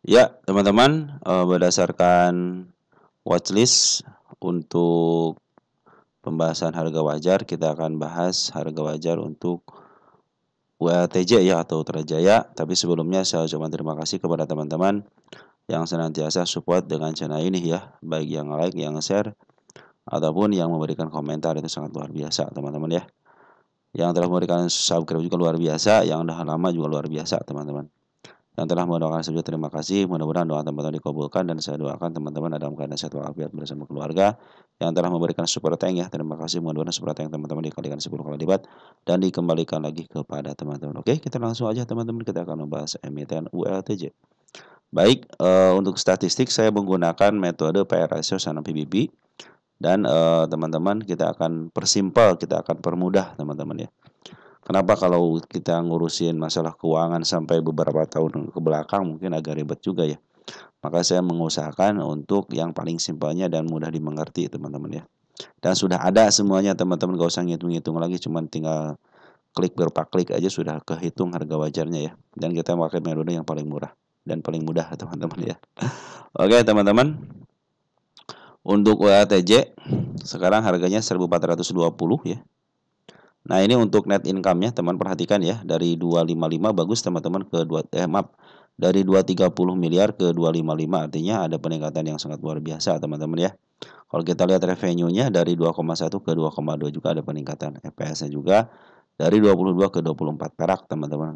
Ya, teman-teman, berdasarkan watchlist untuk pembahasan harga wajar, kita akan bahas harga wajar untuk ULTJ ya atau Trajaya. Tapi sebelumnya saya ucapkan terima kasih kepada teman-teman yang senantiasa support dengan channel ini ya, baik yang like, yang share, ataupun yang memberikan komentar. Itu sangat luar biasa teman-teman ya. Yang telah memberikan subscribe juga luar biasa, yang udah lama juga luar biasa teman-teman. Yang telah mendoakan saya terima kasih. Mudah-mudahan doa teman-teman dikabulkan, dan saya doakan teman-teman dalam keadaan sehat walafiat bersama keluarga. Yang telah memberikan support tank ya, terima kasih. Mudah-mudahan support tank teman-teman dikalikan 10 kali lipat dan dikembalikan lagi kepada teman-teman. Oke, kita langsung aja teman-teman, kita akan membahas emiten ULTJ. Baik, untuk statistik saya menggunakan metode PR ratio sama PBB, dan teman-teman kita akan persimpel, kita akan permudah teman-teman ya. Kenapa kalau kita ngurusin masalah keuangan sampai beberapa tahun ke belakang mungkin agak ribet juga ya. Maka saya mengusahakan untuk yang paling simpelnya dan mudah dimengerti teman-teman ya. Dan sudah ada semuanya teman-teman, gak usah ngitung-ngitung lagi, cuman tinggal klik berapa klik aja sudah kehitung harga wajarnya ya. Dan kita pakai metode yang paling murah dan paling mudah teman-teman ya. Oke teman-teman, untuk WATJ sekarang harganya 1420 ya. Nah, ini untuk net income-nya, teman perhatikan ya, dari 255 bagus teman-teman ke maaf, dari 230 miliar ke 255, artinya ada peningkatan yang sangat luar biasa teman-teman ya. Kalau kita lihat revenue-nya dari 2,1 ke 2,2 juga ada peningkatan, EPS-nya juga dari 22 ke 24 perak teman-teman.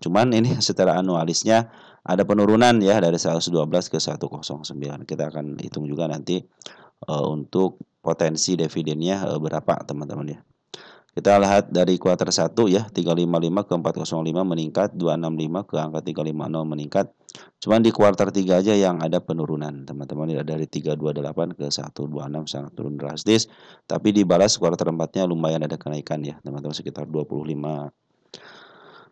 Cuman ini secara anualisnya ada penurunan ya, dari 112 ke 109. Kita akan hitung juga nanti untuk potensi dividennya berapa teman-teman ya. Kita lihat dari kuartal 1 ya, 355 ke 405 meningkat, 265 ke angka 350 meningkat. Cuman di kuartal 3 aja yang ada penurunan, teman-teman. Dari 328 ke 126 sangat turun drastis, tapi dibalas kuartal 4-nya lumayan ada kenaikan ya, teman-teman, sekitar 25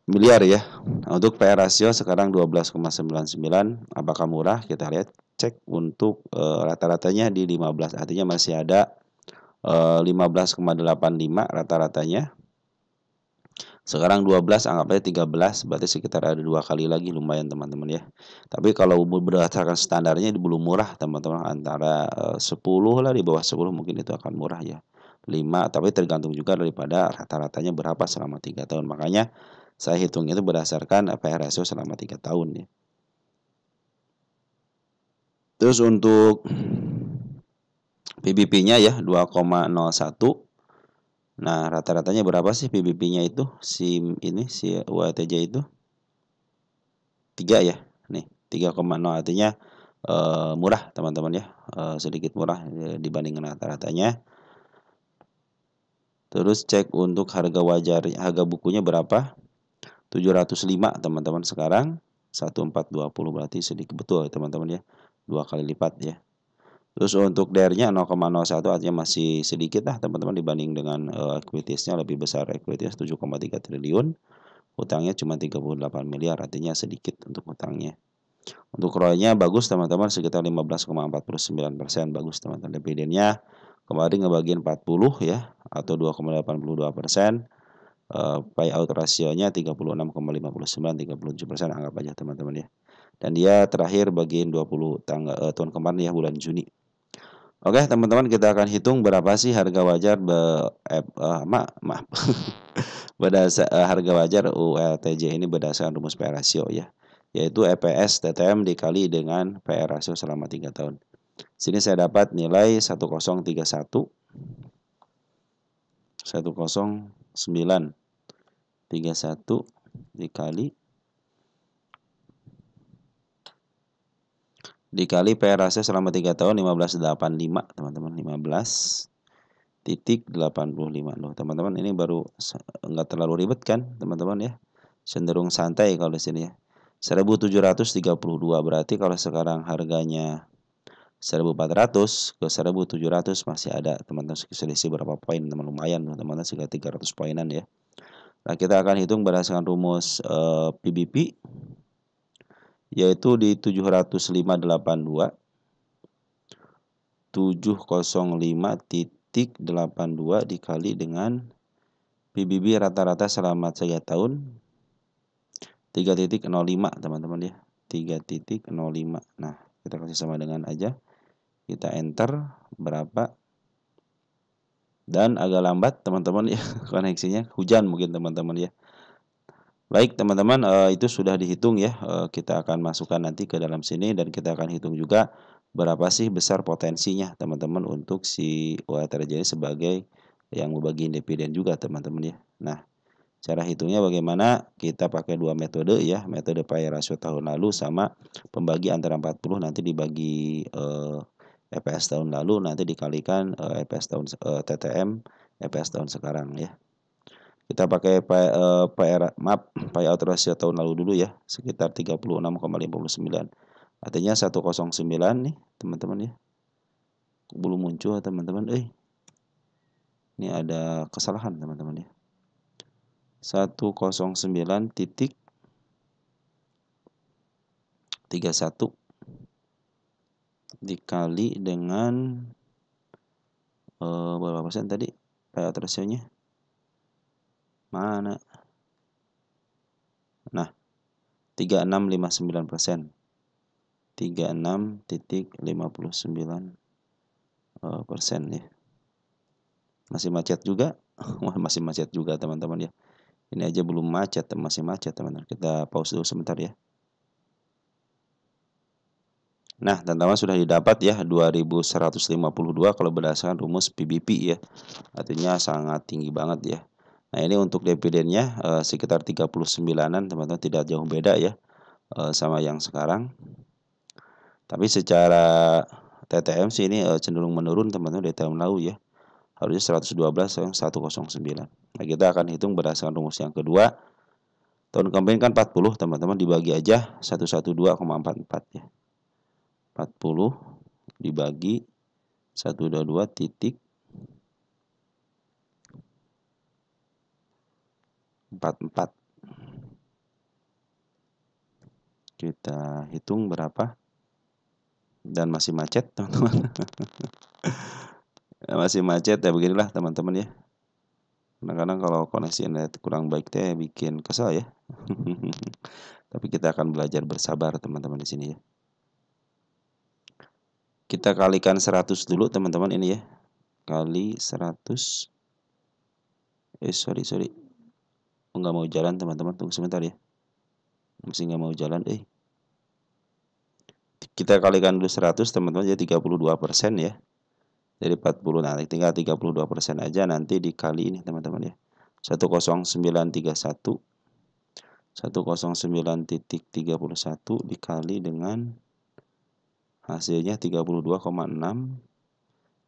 miliar ya. Nah, untuk PR rasio sekarang 12,99. Apakah murah? Kita lihat cek untuk rata-ratanya di 15, artinya masih ada 15,85 rata-ratanya. Sekarang 12, anggap aja 13, berarti sekitar ada 2 kali lagi, lumayan teman-teman ya. Tapi kalau berdasarkan standarnya belum murah teman-teman, antara 10 lah, di bawah 10 mungkin itu akan murah ya. 5, tapi tergantung juga daripada rata-ratanya berapa selama 3 tahun. Makanya saya hitung itu berdasarkan PR ratio selama 3 tahun ya. Terus untuk PBB-nya ya 2,01. Nah, rata-ratanya berapa sih PBB-nya itu? Si UATJ itu 3 ya. Nih, 3,0, artinya murah teman-teman ya. Sedikit murah dibandingkan rata-ratanya. Terus cek untuk harga wajar, harga bukunya berapa? 705 teman-teman sekarang. 1420, berarti sedikit betul teman-teman ya. 2 kali lipat ya. Terus untuk DER-nya 0,01, artinya masih sedikit lah teman-teman dibanding dengan equities-nya, lebih besar equities 7,3 triliun. Hutangnya cuma 38 miliar, artinya sedikit untuk hutangnya. Untuk ROE-nya bagus teman-teman, sekitar 15,49%, bagus teman-teman. Dividennya kemarin ngebagiin 40 ya, atau 2,82%. Payout rasionya 36,59, 37%, anggap aja teman-teman ya. Dan dia terakhir bagiin 20 tahun kemarin ya, bulan Juni. Oke teman-teman, kita akan hitung berapa sih harga wajar maaf harga wajar ULTJ ini berdasarkan rumus PR ratio ya, yaitu EPS TTM dikali dengan PR ratio selama 3 tahun. Sini saya dapat nilai 1031 10931 dikali PR ratio selama 3 tahun 15,85 teman-teman, 15,85. Loh teman-teman, ini baru nggak terlalu ribet kan teman-teman ya, cenderung santai kalau di sini ya. 1732, berarti kalau sekarang harganya 1400 ke 1700 masih ada teman-teman selisih berapa poin, teman, lumayan teman-teman, sekitar 300 poinan ya. Nah, kita akan hitung berdasarkan rumus PBP, yaitu di 705,82 705,82 dikali dengan PBB rata-rata selama 3 tahun 3,05 teman-teman ya. 3.05. Nah, kita kasih sama dengan aja. Kita enter berapa. Dan agak lambat teman-teman ya koneksinya. Hujan mungkin teman-teman ya. Baik teman-teman, itu sudah dihitung ya. Kita akan masukkan nanti ke dalam sini dan kita akan hitung juga berapa sih besar potensinya teman-teman untuk si UHTRJ sebagai yang membagi dividen juga teman-teman ya. Nah, cara hitungnya bagaimana? Kita pakai dua metode ya, metode PI rasio tahun lalu sama pembagi antara 40 nanti dibagi EPS tahun lalu nanti dikalikan EPS tahun TTM EPS tahun sekarang ya. Kita pakai payout ratio tahun lalu dulu ya, sekitar 36,59. Artinya 109 nih, teman-teman ya. Belum muncul teman-teman. Ini ada kesalahan teman-teman ya. 109.31 dikali dengan berapa persen tadi payout ratio-nya? Mana? Nah, 36,59%. 36,59% ya. Masih macet juga. Masih macet juga teman-teman ya. Ini aja belum macet, masih macet teman-teman. Kita pause dulu sebentar ya. Nah, teman-teman sudah didapat ya 2152 kalau berdasarkan rumus PBP ya. Artinya sangat tinggi banget ya. Nah, ini untuk dividennya sekitar 39-an teman-teman, tidak jauh beda ya sama yang sekarang. Tapi secara TTM sih ini cenderung menurun teman-teman dari tahun lalu ya. Harusnya 112 yang 109. Nah, kita akan hitung berdasarkan rumus yang kedua. Tahun kemarin kan 40 teman-teman, dibagi aja 112,44 ya. 40 dibagi 122.44. Kita hitung berapa. Dan masih macet teman-teman. Masih macet ya, beginilah teman-teman ya. Kadang-kadang kalau koneksi internet kurang baik teh bikin kesel ya. Tapi kita akan belajar bersabar teman-teman di sini ya. Kita kalikan 100 dulu teman-teman ini ya. Kali 100. Sorry. Nggak mau jalan teman-teman, tunggu sebentar ya. Masih nggak mau jalan. Kita kalikan dulu 100 teman-teman, jadi 32% ya. Jadi 40, nah tinggal 32% aja nanti dikali ini teman-teman ya. 10931 109.31 dikali dengan hasilnya 32,6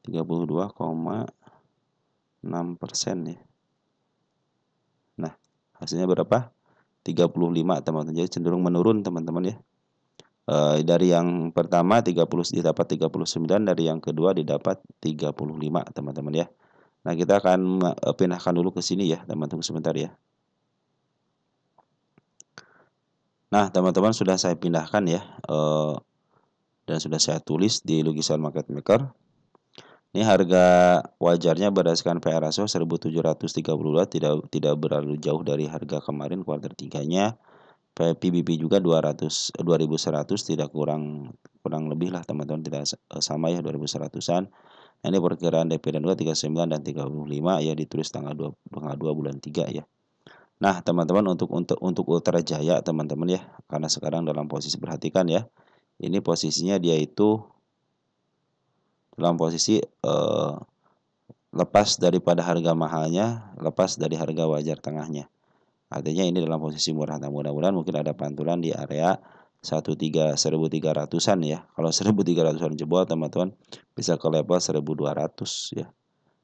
32,6% ya. Nah, hasilnya berapa? 35 teman-teman. Jadi cenderung menurun teman-teman ya. Dari yang pertama 30 didapat 39, dari yang kedua didapat 35 teman-teman ya. Nah, kita akan pindahkan dulu ke sini ya, teman-teman sebentar ya. Nah, teman-teman sudah saya pindahkan ya, dan sudah saya tulis di lukisan market maker. Ini harga wajarnya berdasarkan PE ratio 1732, tidak berlalu jauh dari harga kemarin kuartal 3-nya. PBB juga 2100 tidak kurang lebih lah teman-teman, tidak sama ya 2100-an. Nah, ini perkiraan dividen 39 dan 35 ya, ditulis tanggal 2 bulan 3 ya. Nah, teman-teman untuk Ultra Jaya teman-teman ya, karena sekarang dalam posisi, perhatikan ya. Ini posisinya dia itu dalam posisi lepas daripada harga mahalnya, lepas dari harga wajar tengahnya. Artinya ini dalam posisi murah. Nah, mudah-mudahan mungkin ada pantulan di area 1.300-an ya. Kalau 1.300-an jebol teman-teman bisa ke level 1.200 ya.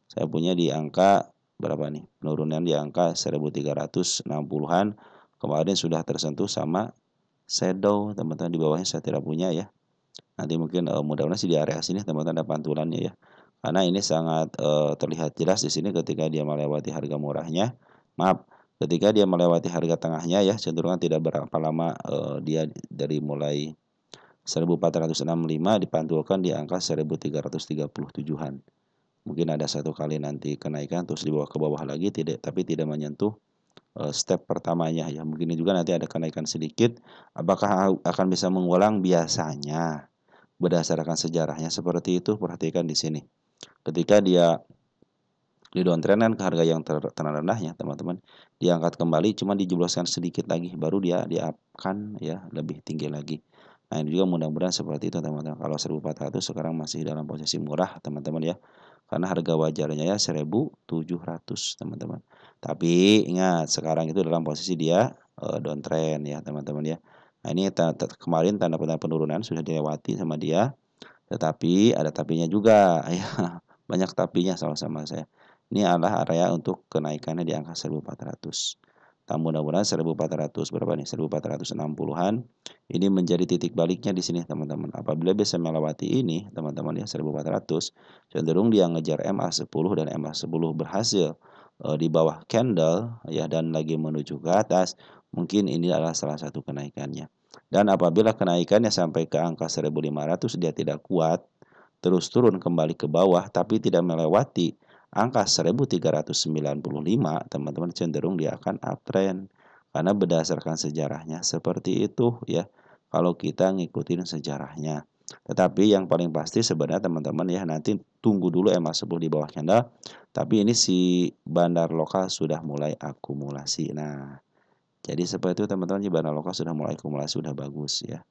Saya punya di angka berapa nih? Penurunan di angka 1.360-an. Kemarin sudah tersentuh sama shadow teman-teman, di bawahnya saya tidak punya ya. Nanti mungkin mudah-mudahan sih di area sini teman-teman ada pantulannya ya. Karena ini sangat terlihat jelas di sini ketika dia melewati harga murahnya. Ketika dia melewati harga tengahnya ya, cenderung tidak berapa lama dia dari mulai 1465 dipantulkan di angka 1337-an. Mungkin ada satu kali nanti kenaikan terus dibawa ke bawah lagi, tapi tidak menyentuh step pertamanya ya. Mungkin juga nanti ada kenaikan sedikit. Apakah akan bisa mengulang? Biasanya berdasarkan sejarahnya seperti itu. Perhatikan di sini. Ketika dia di downtrend kan ke harga yang terendahnya teman-teman, diangkat kembali cuma dijebloskan sedikit lagi baru dia diupkan ya lebih tinggi lagi. Nah ini juga mudah-mudahan seperti itu teman-teman. Kalau 1400 sekarang masih dalam posisi murah teman-teman ya, karena harga wajarnya ya 1700 teman-teman. Tapi ingat sekarang itu dalam posisi dia downtrend ya teman-teman ya. Nah ini kemarin tanda-tanda penurunan sudah dilewati sama dia, tetapi ada tapinya juga ya. Banyak tapinya sama-sama saya. Ini adalah area untuk kenaikannya di angka 1400. Nah, mudah-mudahan 1400 berapa nih? 1460-an. Ini menjadi titik baliknya di sini, teman-teman. Apabila bisa melewati ini, teman-teman ya 1400, cenderung dia ngejar MA10 dan MA10 berhasil di bawah candle ya dan lagi menuju ke atas, mungkin ini adalah salah satu kenaikannya. Dan apabila kenaikannya sampai ke angka 1500 dia tidak kuat, terus turun kembali ke bawah tapi tidak melewati angka 1395, teman-teman cenderung dia akan uptrend karena berdasarkan sejarahnya seperti itu ya. Kalau kita ngikutin sejarahnya. Tetapi yang paling pasti sebenarnya teman-teman ya nanti tunggu dulu MA10 di bawah candle. Tapi ini si bandar lokal sudah mulai akumulasi. Nah, jadi seperti itu teman-teman, bandar lokal sudah mulai akumulasi, sudah bagus ya.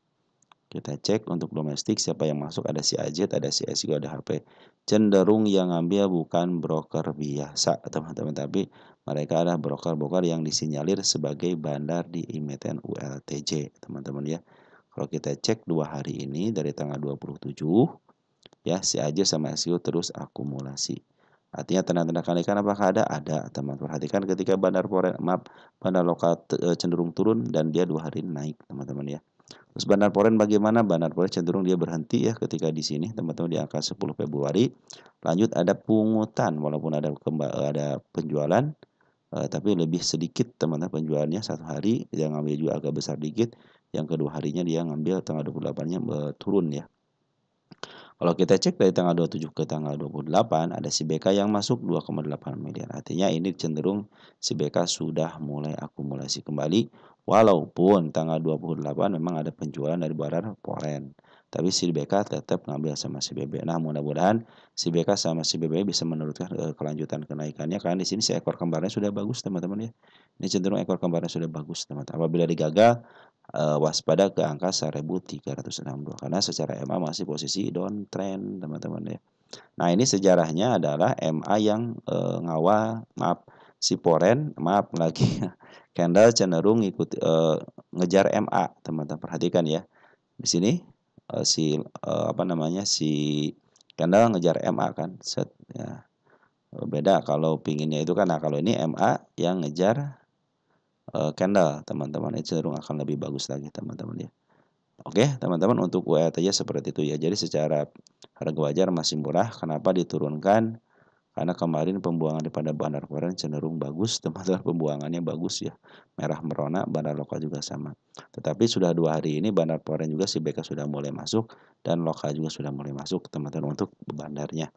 Kita cek untuk domestik siapa yang masuk, ada si AZ, ada si SQ, ada HP. Cenderung yang ngambil bukan broker biasa teman-teman, tapi mereka adalah broker-broker yang disinyalir sebagai bandar di emiten ULTJ teman-teman ya. Kalau kita cek 2 hari ini dari tanggal 27 ya, si AZ sama SQ terus akumulasi. Artinya tanda-tanda kenaikan apakah ada? Ada teman. Perhatikan ketika bandar lokal cenderung turun dan dia 2 hari naik teman-teman ya. Terus bandar foreign bagaimana? Bandar foreign cenderung dia berhenti ya ketika di sini teman-teman di angka 10 Februari. Lanjut ada pungutan walaupun ada penjualan tapi lebih sedikit teman-teman penjualannya. Satu hari dia ngambil juga agak besar dikit. Yang kedua harinya dia ngambil tanggal 28-nya turun ya. Kalau kita cek dari tanggal 27 ke tanggal 28 ada si BK yang masuk 2,8 miliar. Artinya ini cenderung si BK sudah mulai akumulasi kembali. Walaupun tanggal 28 memang ada penjualan dari bandar foreign. Tapi si BK tetap ngambil sama si BB. Nah mudah-mudahan si BK sama si BB bisa menurunkan kelanjutan kenaikannya. Karena di sini si ekor kembarnya sudah bagus teman-teman ya. Ini cenderung ekor kembarnya sudah bagus teman-teman. Apabila digagal waspada ke angka 1362 karena secara MA masih posisi downtrend teman-teman ya. Nah ini sejarahnya adalah MA yang si foreign lagi candle cenderung ikut ngejar MA teman-teman, perhatikan ya di sini si candle ngejar MA kan set ya. Beda kalau pinginnya itu kan, nah kalau ini MA yang ngejar candle teman-teman, itu cenderung akan lebih bagus lagi teman-teman ya. Oke teman-teman, untuk ULTJ seperti itu ya. Jadi secara harga wajar masih murah. Kenapa diturunkan? Karena kemarin pembuangan daripada bandar foreign cenderung bagus teman-teman, pembuangannya bagus ya, merah merona. Bandar lokal juga sama. Tetapi sudah 2 hari ini bandar foreign juga si BK sudah mulai masuk dan lokal juga sudah mulai masuk teman-teman untuk bandarnya.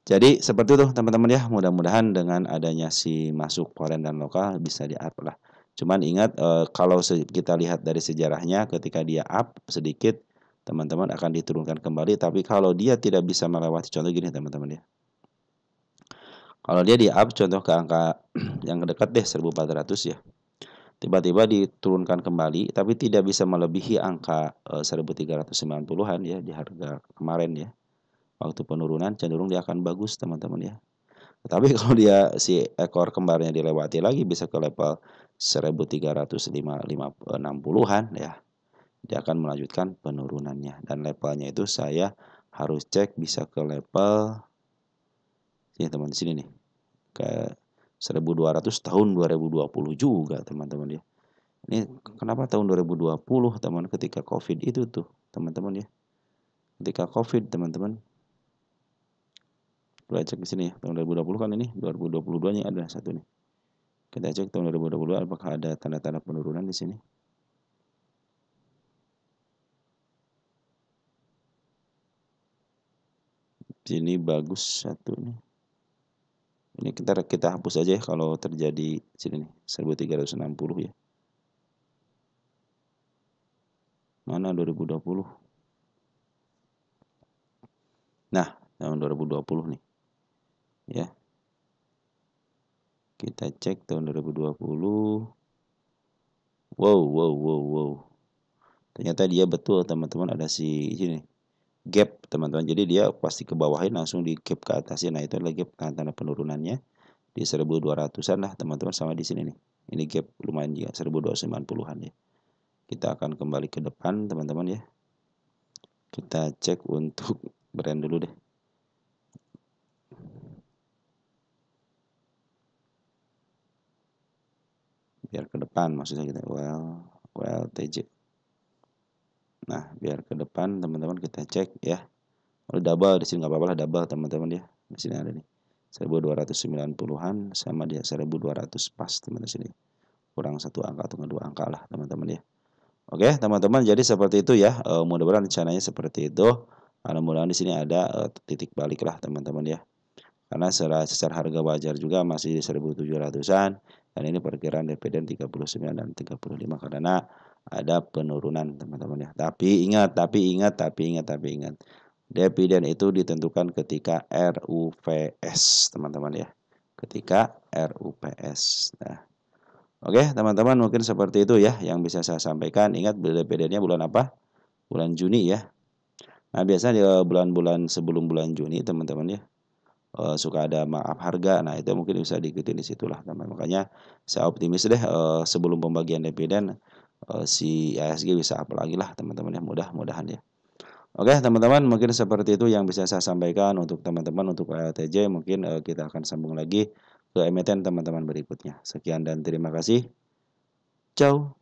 Jadi seperti itu teman-teman ya, mudah-mudahan dengan adanya si masuk foreign dan lokal bisa di-up lah. Cuman ingat kalau kita lihat dari sejarahnya ketika dia up sedikit teman-teman akan diturunkan kembali, tapi kalau dia tidak bisa melewati, contoh gini teman-teman ya. Kalau dia di up contoh ke angka yang dekat deh 1400 ya. Tiba-tiba diturunkan kembali tapi tidak bisa melebihi angka 1390-an ya di harga kemarin ya. Waktu penurunan cenderung dia akan bagus teman-teman ya. Tapi kalau dia si ekor kembarnya dilewati lagi bisa ke level 1360-an ya, dia akan melanjutkan penurunannya dan levelnya itu saya harus cek bisa ke level sini teman di sini nih ke 1200 tahun 2020 juga teman-teman ya. Ini kenapa tahun 2020 teman, ketika Covid itu tuh teman-teman ya. Ketika Covid teman-teman. Kita cek di sini ya, tahun 2020 kan ini 2022-nya ada satu nih. Kita cek tahun 2022 apakah ada tanda-tanda penurunan di sini. Sini bagus satu nih. Ini kita hapus aja ya kalau terjadi sini nih 1360 ya. Mana 2020? Nah, tahun 2020 nih. Ya. Kita cek tahun 2020. Wow. Ternyata dia betul teman-teman, ada sini gap teman-teman. Jadi dia pasti ke bawahin langsung di gap ke atasnya. Nah, itu adalah gap tanda penurunannya di 1200-an lah teman-teman, sama di sini nih. Ini gap lumayan juga 1290-an ya. Kita akan kembali ke depan teman-teman ya. Kita cek untuk brand dulu deh. Biar ke depan maksudnya kita WLTJ. Nah, biar ke depan teman-teman kita cek ya. Double di sini nggak apa-apa lah, double teman-teman ya. Di sini ada nih 1290-an sama dia 1200 pas teman-teman sini. Kurang satu angka atau dua angka lah teman-teman ya. Oke, teman-teman, jadi seperti itu ya. Mudah-mudahan rencananya seperti itu. Mudah-mudahan di sini ada titik balik lah teman-teman ya. Karena secara harga wajar juga masih di 1700-an, dan ini perkiraan dividen 39 dan 35 karena ada penurunan teman-teman ya. Tapi ingat. Dividen itu ditentukan ketika RUPS teman-teman ya. Ketika RUPS. Nah, oke teman-teman, mungkin seperti itu ya yang bisa saya sampaikan. Ingat dividennya bulan apa? Bulan Juni ya. Nah, biasanya di bulan-bulan sebelum bulan Juni teman-teman ya, suka ada maaf harga. Nah, itu mungkin bisa diikuti di situlah teman. Makanya saya optimis deh sebelum pembagian dividen si IHSG bisa up lagi lah teman-teman ya, mudah-mudahan ya. Oke teman-teman, mungkin seperti itu yang bisa saya sampaikan untuk teman-teman. Untuk LTJ mungkin kita akan sambung lagi ke emiten teman-teman berikutnya. Sekian dan terima kasih. Ciao.